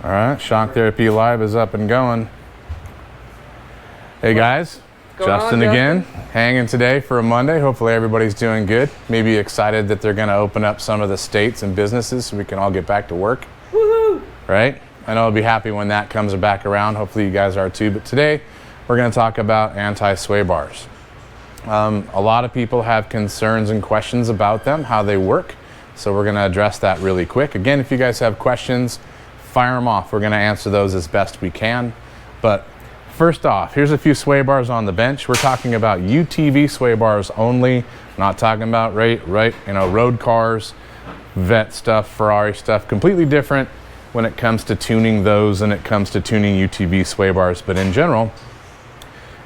All right, Shock Therapy Live is up and going. Hey guys, Justin again, hanging today for a Monday. Hopefully everybody's doing good. Maybe excited that they're going to open up some of the states and businesses so we can all get back to work. Woohoo! Right? I know I'll be happy when that comes back around. Hopefully you guys are too. But today we're going to talk about anti-sway bars. A lot of people have concerns and questions about them, how they work. So we're going to address that really quick. Again, if you guys have questions, fire them off. We're going to answer those as best we can. But first off, here's a few sway bars on the bench. We're talking about UTV sway bars only. Not talking about road cars, vet stuff, Ferrari stuff. Completely different when it comes to tuning those and it comes to tuning UTV sway bars. But in general,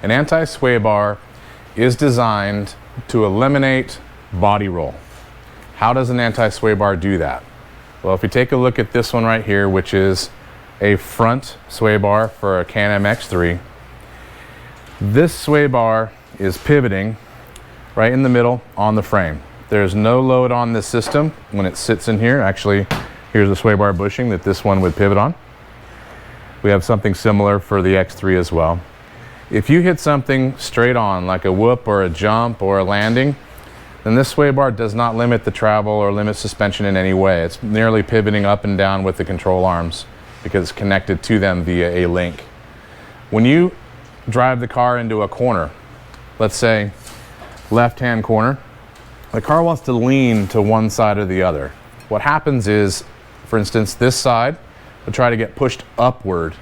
an anti-sway bar is designed to eliminate body roll. How does an anti-sway bar do that? Well, if you take a look at this one right here, which is a front sway bar for a Can-Am X3, this sway bar is pivoting right in the middle on the frame. There's no load on this system when it sits in here. Actually, here's the sway bar bushing that this one would pivot on. We have something similar for the X3 as well. If you hit something straight on, like a whoop or a jump or a landing, then this sway bar does not limit the travel or limit suspension in any way. It's merely pivoting up and down with the control arms because it's connected to them via a link. When you drive the car into a corner, let's say left-hand corner, the car wants to lean to one side or the other. What happens is, for instance, this side will try to get pushed upward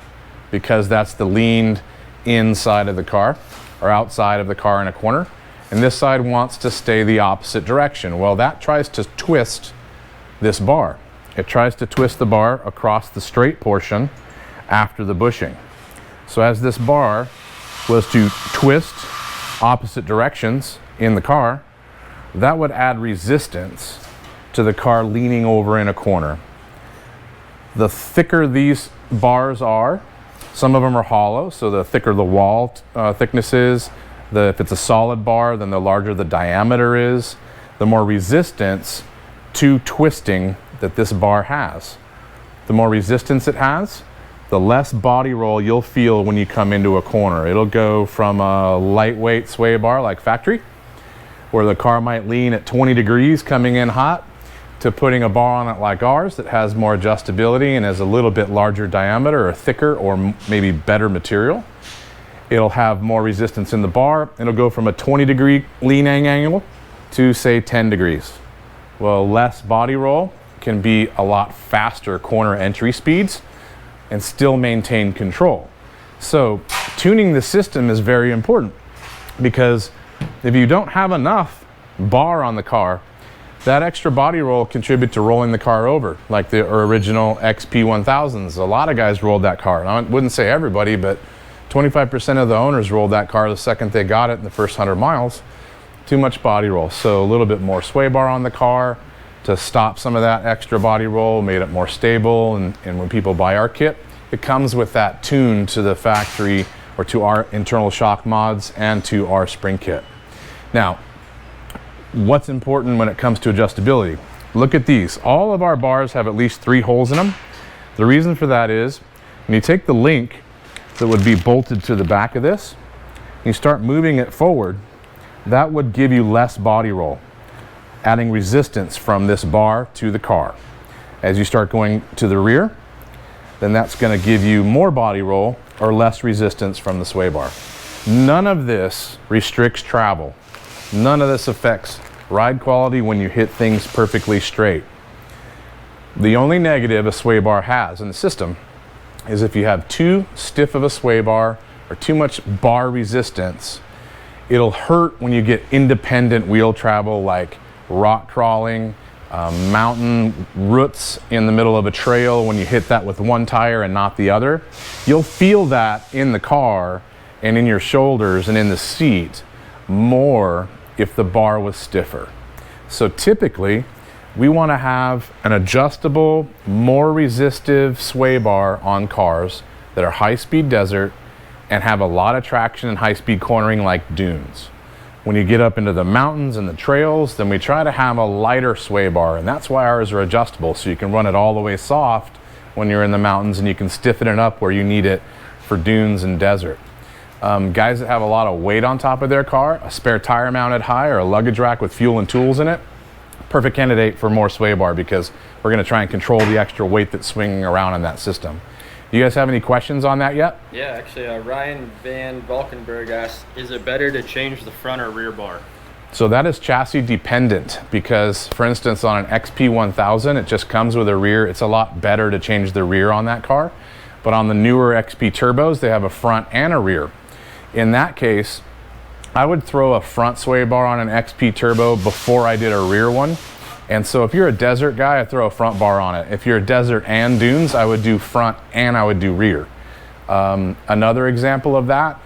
because that's the leaned inside of the car or outside of the car in a corner. And this side wants to stay the opposite direction. Well, that tries to twist this bar. It tries to twist the bar across the straight portion after the bushing. So as this bar was to twist opposite directions in the car, that would add resistance to the car leaning over in a corner. The thicker these bars are, some of them are hollow, so the thicker the wall thickness is, if it's a solid bar, then the larger the diameter is, the more resistance to twisting that this bar has. The more resistance it has, the less body roll you'll feel when you come into a corner. It'll go from a lightweight sway bar like factory, where the car might lean at 20 degrees coming in hot, to putting a bar on it like ours that has more adjustability and has a little bit larger diameter or thicker or maybe better material. It'll have more resistance in the bar. It'll go from a 20-degree leaning angle to, say, 10 degrees. Well, less body roll can be a lot faster corner entry speeds and still maintain control. So tuning the system is very important, because if you don't have enough bar on the car, that extra body roll contribute to rolling the car over, like the original XP1000s. A lot of guys rolled that car. And I wouldn't say everybody, but 25% of the owners rolled that car the second they got it in the first 100 miles. Too much body roll. So a little bit more sway bar on the car to stop some of that extra body roll, made it more stable. And when people buy our kit, it comes with that tune to the factory or to our internal shock mods and to our spring kit. Now, what's important when it comes to adjustability? Look at these. All of our bars have at least 3 holes in them. The reason for that is when you take the link that would be bolted to the back of this, you start moving it forward, that would give you less body roll, adding resistance from this bar to the car. As you start going to the rear, then that's going to give you more body roll or less resistance from the sway bar. None of this restricts travel. None of this affects ride quality when you hit things perfectly straight. The only negative a sway bar has in the system is if you have too stiff of a sway bar or too much bar resistance, it'll hurt when you get independent wheel travel like rock crawling, mountain roots in the middle of a trail when you hit that with one tire and not the other. You'll feel that in the car and in your shoulders and in the seat more if the bar was stiffer. So typically, we want to have an adjustable, more resistive sway bar on cars that are high-speed desert and have a lot of traction and high-speed cornering like dunes. When you get up into the mountains and the trails, then we try to have a lighter sway bar, and that's why ours are adjustable, so you can run it all the way soft when you're in the mountains, and you can stiffen it up where you need it for dunes and desert. Guys that have a lot of weight on top of their car, a spare tire mounted high, or a luggage rack with fuel and tools in it, perfect candidate for more sway bar, because we're going to try and control the extra weight that's swinging around in that system. Do you guys have any questions on that yet? Yeah, actually, Ryan Van Valkenburg asked, is it better to change the front or rear bar? So that is chassis dependent, because for instance on an XP1000 it just comes with a rear. It's a lot better to change the rear on that car, but on the newer XP turbos they have a front and a rear. In that case I would throw a front sway bar on an XP turbo before I did a rear one. And so if you're a desert guy, I throw a front bar on it. If you're a desert and dunes, I would do front and I would do rear. Another example of that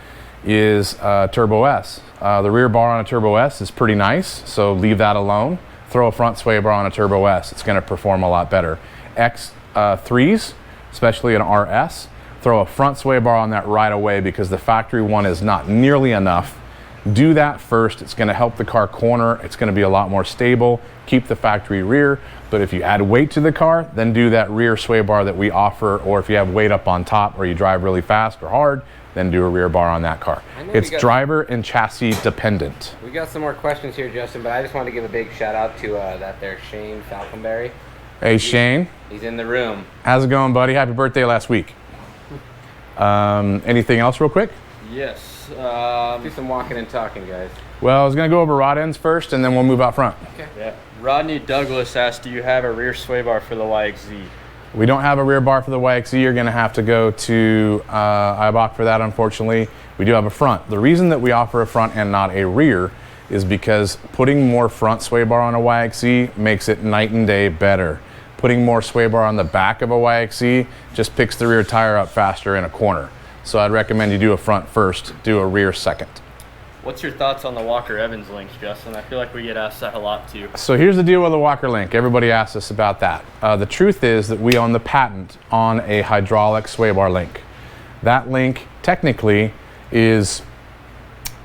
is Turbo S. The rear bar on a Turbo S is pretty nice, so leave that alone. Throw a front sway bar on a Turbo S. It's going to perform a lot better. X3s, especially an RS, throw a front sway bar on that right away, because the factory one is not nearly enough. Do that first. It's going to help the car corner. It's going to be a lot more stable. Keep the factory rear, but if you add weight to the car, then do that rear sway bar that we offer, or if you have weight up on top or you drive really fast or hard, then do a rear bar on that car. It's driver and chassis dependent. We got some more questions here, Justin, but I just want to give a big shout out to that there Shane Falconberry. Hey Shane. He's in the room. How's it going, buddy? Happy birthday last week. Anything else real quick? Yes. Do some walking and talking, guys. Well, I was going to go over rod ends first, and then we'll move out front. Okay. Yeah. Rodney Douglas asked, do you have a rear sway bar for the YXZ? We don't have a rear bar for the YXZ. You're going to have to go to IBOC for that, unfortunately. We do have a front. The reason that we offer a front and not a rear is because putting more front sway bar on a YXZ makes it night and day better. Putting more sway bar on the back of a YXZ just picks the rear tire up faster in a corner. So I'd recommend you do a front first, do a rear second. What's your thoughts on the Walker Evans links, Justin? I feel like we get asked that a lot too. So here's the deal with the Walker link. Everybody asks us about that. The truth is that we own the patent on a hydraulic sway bar link. That link technically is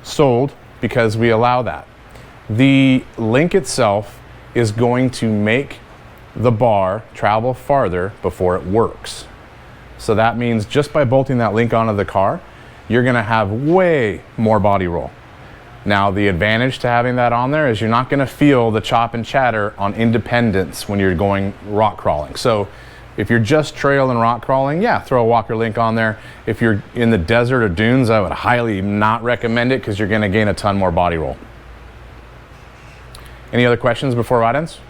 sold because we allow that. The link itself is going to make the bar travel farther before it works. So that means just by bolting that link onto the car, you're going to have way more body roll. Now, the advantage to having that on there is you're not going to feel the chop and chatter on independence when you're going rock crawling. So if you're just trail and rock crawling, yeah, throw a Walker link on there. If you're in the desert or dunes, I would highly not recommend it, because you're going to gain a ton more body roll. Any other questions before rod ends?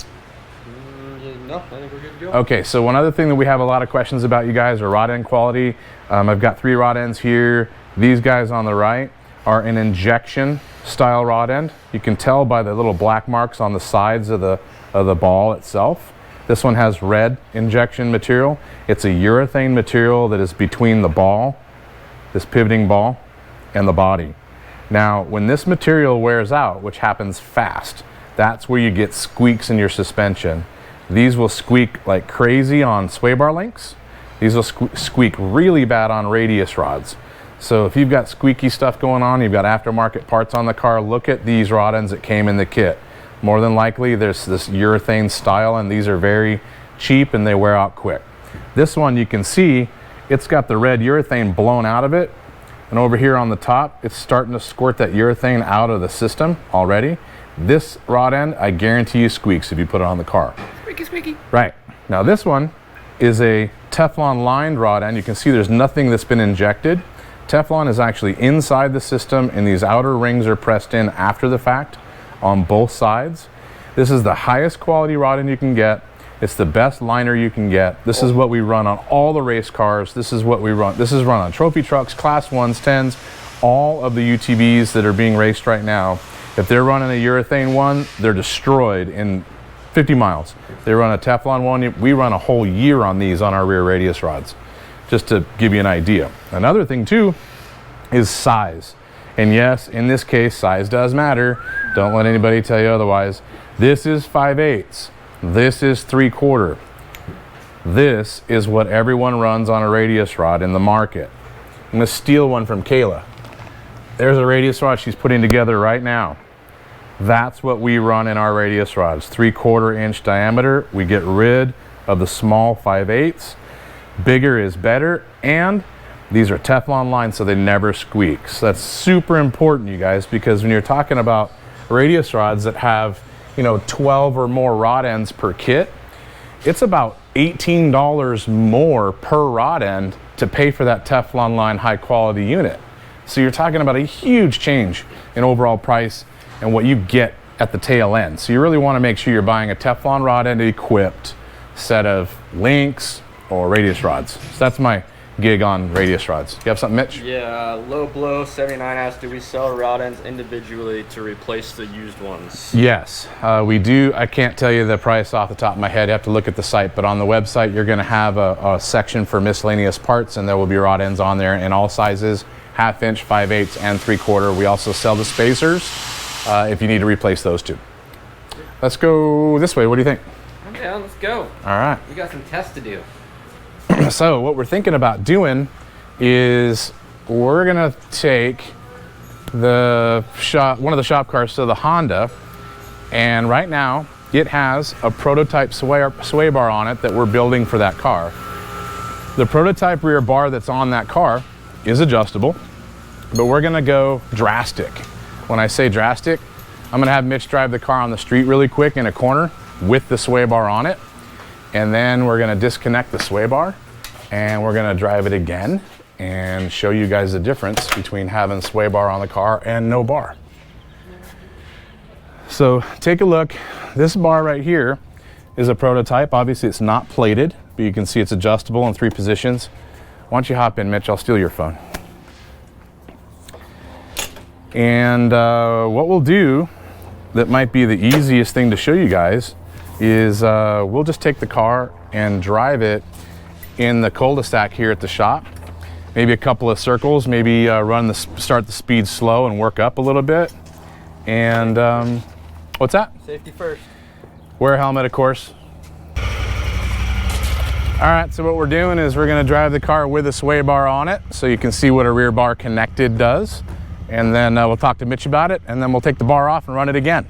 No, I think we're good to go. Okay, so one other thing that we have a lot of questions about, you guys, are rod end quality. I've got 3 rod ends here. These guys on the right are an injection style rod end. You can tell by the little black marks on the sides of the ball itself. This one has red injection material. It's a urethane material that is between the ball, this pivoting ball, and the body. Now, when this material wears out, which happens fast, that's where you get squeaks in your suspension. These will squeak like crazy on sway bar links. These will squeak really bad on radius rods. So if you've got squeaky stuff going on, you've got aftermarket parts on the car, look at these rod ends that came in the kit. More than likely there's this urethane style, and these are very cheap and they wear out quick. This one, you can see it's got the red urethane blown out of it, and over here on the top it's starting to squirt that urethane out of the system already. This rod end, I guarantee you, squeaks if you put it on the car. Squeaky, squeaky. Right. Now this one is a Teflon lined rod end. You can see there's nothing that's been injected. Teflon is actually inside the system, and these outer rings are pressed in after the fact on both sides. This is the highest quality rod end you can get. It's the best liner you can get. This is what we run on all the race cars. This is what we run. This is run on trophy trucks, class 1s, 10s, all of the UTVs that are being raced right now. If they're running a urethane one, they're destroyed in 50 miles. They run a Teflon one, we run a whole year on these on our rear radius rods, just to give you an idea. Another thing too is size. And yes, in this case, size does matter. Don't let anybody tell you otherwise. This is 5/8. This is 3/4. This is what everyone runs on a radius rod in the market. I'm gonna steal one from Kayla. There's a radius rod she's putting together right now. That's what we run in our radius rods, 3/4 inch diameter. We get rid of the small 5/8. Bigger is better, and these are Teflon lined so they never squeak. So that's super important, you guys, because when you're talking about radius rods that have, you know, 12 or more rod ends per kit, it's about $18 more per rod end to pay for that Teflon lined high quality unit. So you're talking about a huge change in overall price and what you get at the tail end. So you really want to make sure you're buying a Teflon rod end equipped set of links or radius rods. So that's my gig on radius rods. You have something, Mitch? Yeah, low blow 79 asks, do we sell rod ends individually to replace the used ones? Yes, we do. I can't tell you the price off the top of my head. You have to look at the site, but on the website you're going to have a section for miscellaneous parts, and there will be rod ends on there in all sizes, 1/2 inch, 5/8, and 3/4. We also sell the spacers if you need to replace those two. Let's go this way. What do you think? Yeah, let's go. All right. We got some tests to do. So what we're thinking about doing is we're gonna take one of the shop cars to the Honda, and right now it has a prototype sway bar on it that we're building for that car. The prototype rear bar that's on that car is adjustable, but we're gonna go drastic. When I say drastic, I'm gonna have Mitch drive the car on the street really quick in a corner with the sway bar on it, and then we're gonna disconnect the sway bar and we're gonna drive it again and show you guys the difference between having sway bar on the car and no bar. So take a look. This bar right here is a prototype. Obviously it's not plated, but you can see it's adjustable in 3 positions. Why don't you hop in, Mitch? I'll steal your phone. And what we'll do that might be the easiest thing to show you guys is we'll just take the car and drive it in the cul-de-sac here at the shop. Maybe a couple of circles, maybe start the speed slow and work up a little bit. And what's that? Safety first. Wear a helmet, of course. All right, so what we're doing is we're gonna drive the car with a sway bar on it so you can see what a rear bar connected does. And then we'll talk to Mitch about it, and then we'll take the bar off and run it again.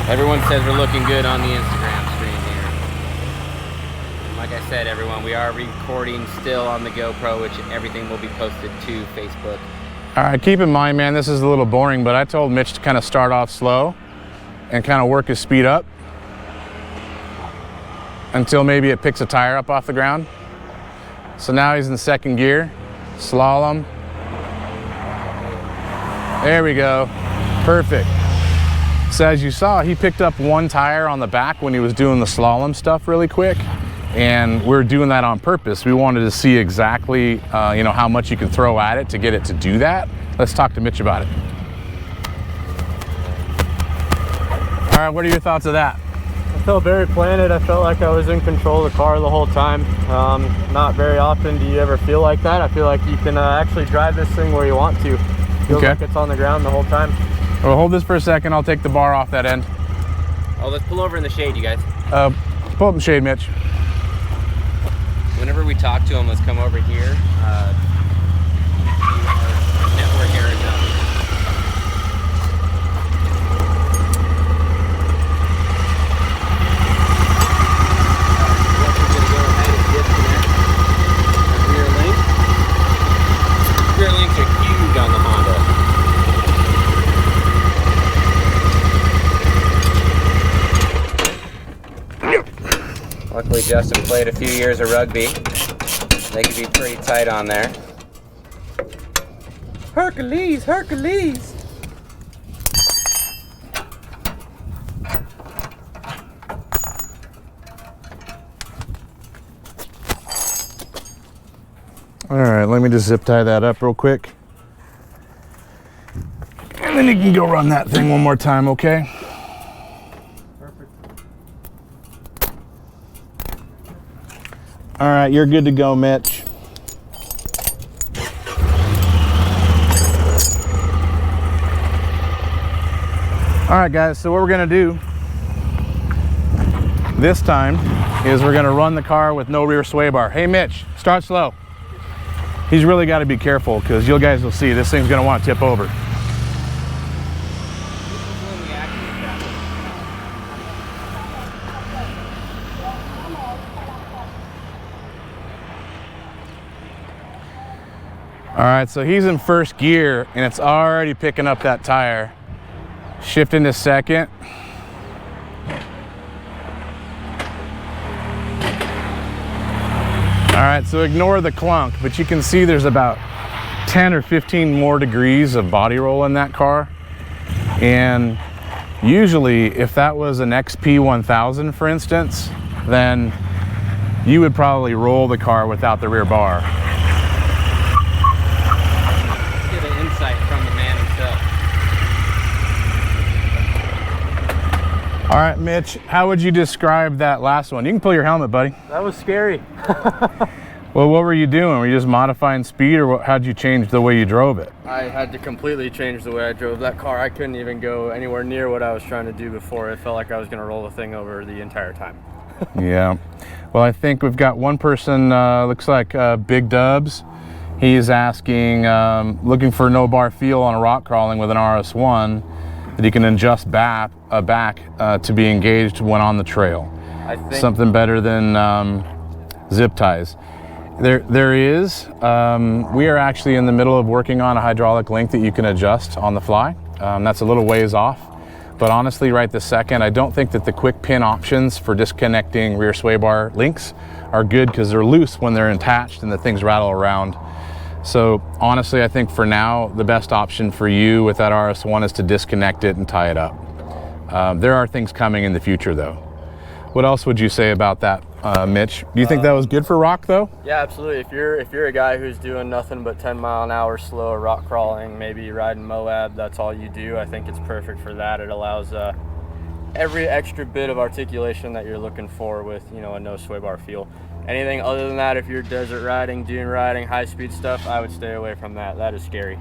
Everyone says we're looking good on the Instagram screen here. And like I said, everyone, we are recording still on the GoPro, which everything will be posted to Facebook. All right, keep in mind, man, this is a little boring, but I told Mitch to kind of start off slow and kind of work his speed up until maybe it picks a tire up off the ground. So now he's in second gear, slalom. There we go, perfect. So as you saw, he picked up one tire on the back when he was doing the slalom stuff really quick, and we're doing that on purpose. We wanted to see exactly you know, how much you can throw at it to get it to do that. Let's talk to Mitch about it. All right, what are your thoughts of that? I felt very planted. I felt like I was in control of the car the whole time. Not very often do you ever feel like that. I feel like you can actually drive this thing where you want to. Feels like it's on the ground the whole time. Well, hold this for a second. I'll take the bar off that end. Oh, let's pull over in the shade, you guys. Pull up in shade, Mitch. Whenever we talk to them, let's come over here. Network area. Rear links are huge on the Honda. Luckily, Justin played a few years of rugby. They could be pretty tight on there. Hercules, Hercules! All right, let me just zip tie that up real quick. And then you can go run that thing one more time, okay? Perfect. All right, you're good to go, Mitch. All right, guys, so what we're gonna do this time is we're gonna run the car with no rear sway bar. Hey, Mitch, start slow. He's really gotta be careful because you guys will see this thing's gonna want to tip over. All right, so he's in first gear and it's already picking up that tire. Shift into second. All right, so ignore the clunk, but you can see there's about 10 or 15 more degrees of body roll in that car. And usually if that was an XP 1000, for instance, then you would probably roll the car without the rear bar. Get an insight from the man himself. All right, Mitch, how would you describe that last one? You can pull your helmet, buddy. That was scary. Well, what were you doing? Were you just modifying speed, or how'd you change the way you drove it? I had to completely change the way I drove that car. I couldn't even go anywhere near what I was trying to do before. It felt like I was going to roll the thing over the entire time. Yeah. Well, I think we've got one person, looks like Big Dubs. He's asking, looking for no bar feel on a rock crawling with an RS1 that he can adjust back to be engaged when on the trail. I think Something better than zip ties. There is. We are actually in the middle of working on a hydraulic link that you can adjust on the fly. That's a little ways off. But honestly, right this second, I don't think that the quick pin options for disconnecting rear sway bar links are good because they're loose when they're attached and the things rattle around. So honestly, I think for now, the best option for you with that RS1 is to disconnect it and tie it up. There are things coming in the future though. What else would you say about that, Mitch? Do you think that was good for rock though? Yeah, absolutely. If you're a guy who's doing nothing but 10-mile-an-hour slow rock crawling, maybe riding Moab, that's all you do, I think it's perfect for that. It allows every extra bit of articulation that you're looking for with, you know, a no sway bar feel. Anything other than that, if you're desert riding, dune riding, high-speed stuff, I would stay away from that. That is scary.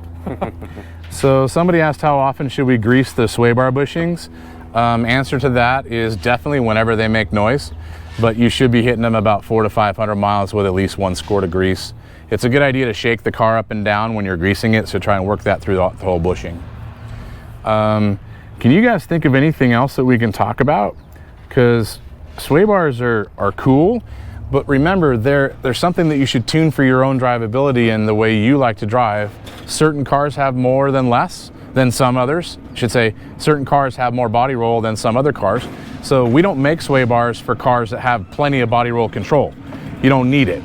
So somebody asked how often should we grease the sway bar bushings? Answer to that is definitely whenever they make noise, but you should be hitting them about 400 to 500 miles with at least one squirt of grease. It's a good idea to shake the car up and down when you're greasing it, so try and work that through the whole bushing. Can you guys think of anything else that we can talk about? Because sway bars are cool, but remember, there's something that you should tune for your own drivability and the way you like to drive. Certain cars have more than less than some others. I should say certain cars have more body roll than some other cars. So we don't make sway bars for cars that have plenty of body roll control. You don't need it.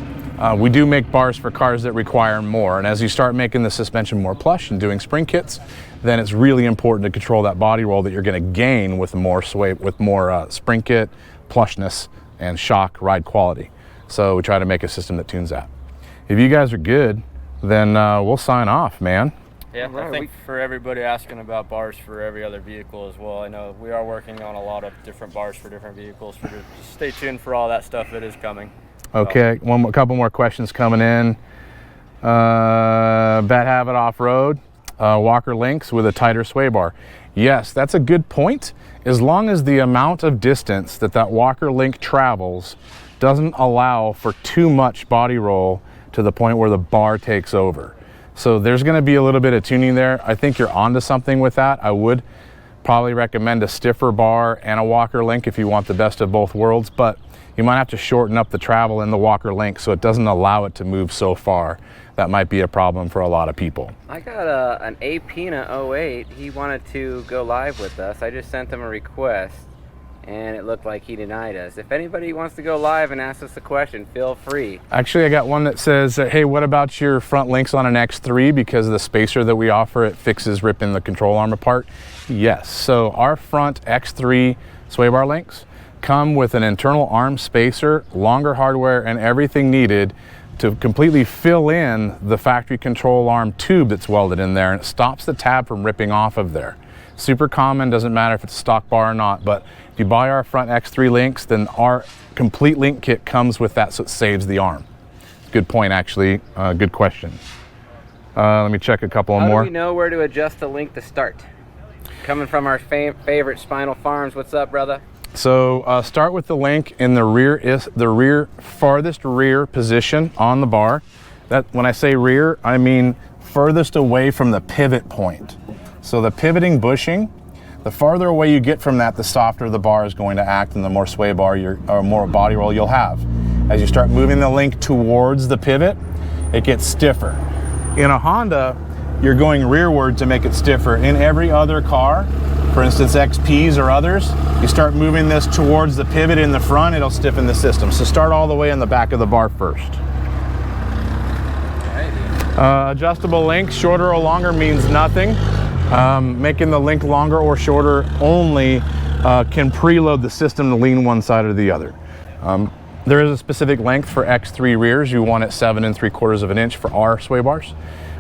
We do make bars for cars that require more. And as you start making the suspension more plush and doing spring kits, then it's really important to control that body roll that you're going to gain with more sway, with more spring kit, plushness, and shock ride quality. So we try to make a system that tunes that. If you guys are good, then we'll sign off, man. Yeah, I think for everybody asking about bars for every other vehicle as well, I know we are working on a lot of different bars for different vehicles. Just stay tuned for all that stuff that is coming. Okay, a couple more questions coming in. Bad Habit Off-Road, Walker links with a tighter sway bar. Yes, that's a good point. As long as the amount of distance that Walker link travels doesn't allow for too much body roll to the point where the bar takes over. So there's going to be a little bit of tuning there. I think you're onto something with that. I would probably recommend a stiffer bar and a Walker link if you want the best of both worlds, but you might have to shorten up the travel in the Walker link so it doesn't allow it to move so far. That might be a problem for a lot of people. I got an Apina 08. He wanted to go live with us. I just sent him a request, and it looked like he denied us. If anybody wants to go live and ask us a question, feel free. Actually, I got one that says, hey, what about your front links on an X3? Because the spacer that we offer, it fixes ripping the control arm apart. Yes, so our front X3 sway bar links come with an internal arm spacer, longer hardware, and everything needed to completely fill in the factory control arm tube that's welded in there, and it stops the tab from ripping off of there. Super common, doesn't matter if it's a stock bar or not, but if you buy our front X3 links, then our complete link kit comes with that, so it saves the arm. Good point, actually. Good question. Let me check a couple more. How do we know where to adjust the link to start? Coming from our favorite Spinal Farms, what's up, brother? So start with the link in the farthest rear position on the bar. That, when I say rear, I mean furthest away from the pivot point. So the pivoting bushing, the farther away you get from that, the softer the bar is going to act and the more sway bar or more body roll you'll have. As you start moving the link towards the pivot, it gets stiffer. In a Honda, you're going rearward to make it stiffer. In every other car, for instance XPs or others, you start moving this towards the pivot in the front, it'll stiffen the system. So start all the way in the back of the bar first. Adjustable link, shorter or longer means nothing. Making the link longer or shorter only can preload the system to lean one side or the other. There is a specific length for X3 rears. You want it 7 3/4 of an inch for our sway bars.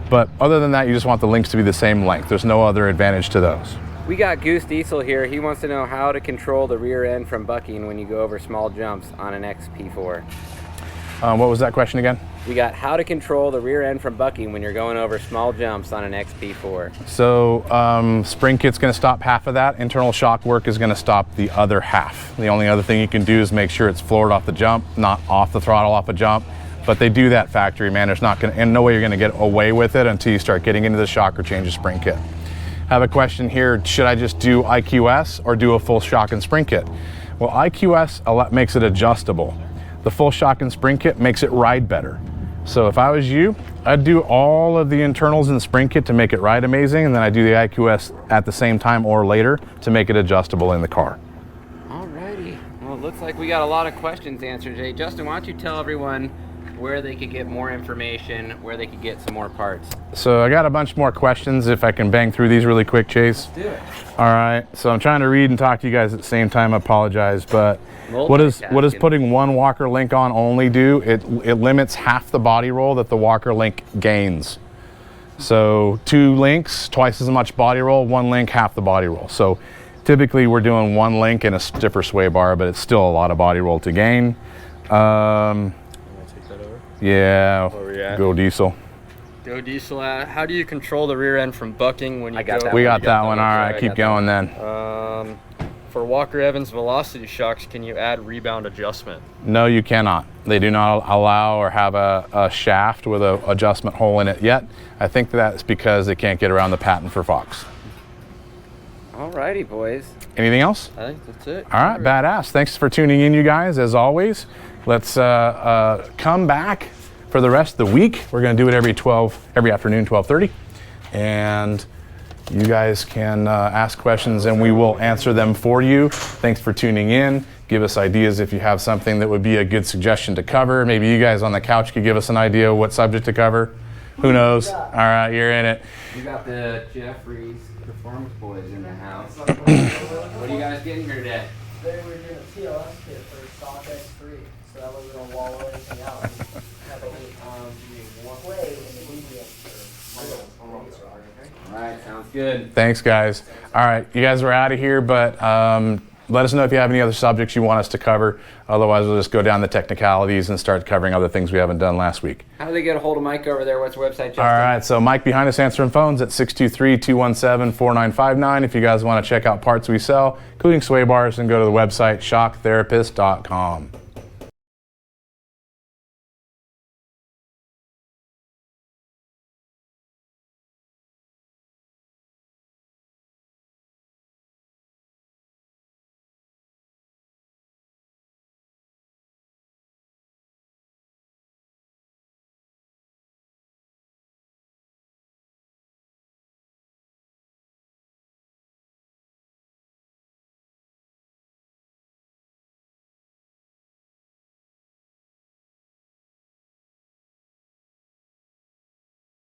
But other than that, you just want the links to be the same length. There's no other advantage to those. We got Goose Diesel here. He wants to know how to control the rear end from bucking when you go over small jumps on an XP4. What was that question again? We got how to control the rear end from bucking when you're going over small jumps on an XP4. So spring kit's going to stop half of that. Internal shock work is going to stop the other half. The only other thing you can do is make sure it's floored off the jump, not off the throttle off a jump. But they do that factory, man. There's not going to, and no way you're going to get away with it until you start getting into the shock or change the spring kit. I have a question here. Should I just do IQS or do a full shock and spring kit? Well, IQS makes it adjustable. The full shock and spring kit makes it ride better. So if I was you, I'd do all of the internals in the spring kit to make it ride amazing, and then I do the IQS at the same time or later to make it adjustable in the car. Alrighty. Well, it looks like we got a lot of questions answered today. Justin, why don't you tell everyone where they could get more information, where they could get some more parts? So I got a bunch more questions if I can bang through these really quick, Chase. Let's do it. All right, so I'm trying to read and talk to you guys at the same time. I apologize, but what does putting one walker link on only do? It limits half the body roll that the walker link gains. So 2 links, twice as much body roll, 1 link, half the body roll. So typically we're doing 1 link in a stiffer sway bar, but it's still a lot of body roll to gain. Yeah, go Diesel. Go Diesel. How do you control the rear end from bucking when you go? We got that one. All right, keep going then. For Walker Evans velocity shocks, can you add rebound adjustment? No, you cannot. They do not allow or have a shaft with an adjustment hole in it yet. I think that's because they can't get around the patent for Fox. Alrighty, boys. Anything else? I think that's it. All right, badass. Thanks for tuning in, you guys, as always. Let's come back for the rest of the week. We're going to do it every afternoon, 12:30. And you guys can ask questions and we will answer them for you. Thanks for tuning in. Give us ideas if you have something that would be a good suggestion to cover. Maybe you guys on the couch could give us an idea of what subject to cover. Who knows? All right, you're in it. You got the Jeffries Performance Boys in the house. What are you guys getting here today? Today we're doing a TLS kit for stock X3, so that way we don't wall anything out. Have a play in the medium for Alright, sounds good. Thanks, guys. All right, you guys are out of here, but let us know if you have any other subjects you want us to cover. Otherwise, we'll just go down the technicalities and start covering other things we haven't done last week. How do they get a hold of Mike over there? What's the website, Justin? All right, so Mike behind us answering phones at 623-217-4959. If you guys want to check out parts we sell, including sway bars, and go to the website shocktherapist.com.